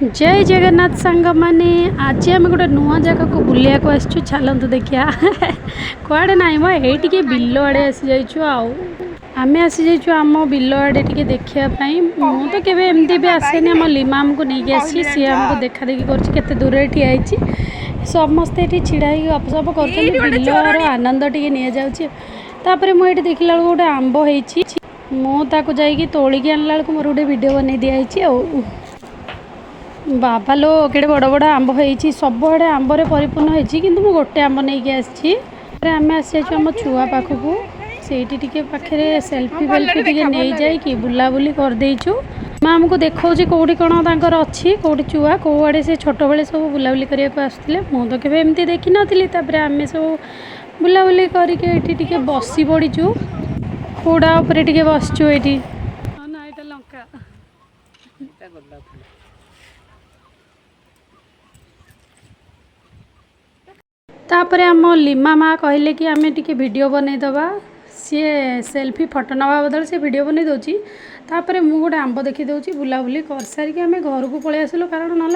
जय जगन्नाथ सांग माने आज आम गोटे नुआ जगह को बुलिया को आसचु चलतु देखिया कुआड़े ना ये बिल आड़े आसी जाइछु आम आसी जाइछु आम बिल आड़े टिके देखापी मु तो केवे एमती भी आसेनी आम लीमा आमको नहीं आसी सी आमको देखा देखी करते दूर ठिया समस्ते ये छिड़ा गपसप कर बिलर आनंद टे नि जापर मुझे देखला गोटे आंब होती मुझे जाकि तोलिकी आनला मोर गोटे वीडियो बन दिखाई बाबा लो केड़े बड़ बड़ आंब होती सबुआड़े आंबर परिपूर्ण होती कि गोटे आंब नहीं आसी आम आसी आम छुआ पाखक से पाखे सेल्फी वेल्फी टे नहीं जाकि बुलाबुली करदेचु मैं आमको देखा कौटी कौन तर अच्छी कौटी छुआ कौड़े से छोट बड़े सब बुलाबुली करने को आसते मुझे तो केवे एमती देखी नी आम सब बुलाबुली करके बसी पड़ीचु कूड़ा उपर टे बसचु ये लंका तापर आम लीमा माँ कहले कि आम टे वीडियो बनईदबा सी सेल्फी फटो नवा बदल से वीडियो बनई दूसरी तापर मुझे गोटे आंब देखी दूसरी बुलाबुली कर सारिक आम घर को पलि आसिलु कारण ना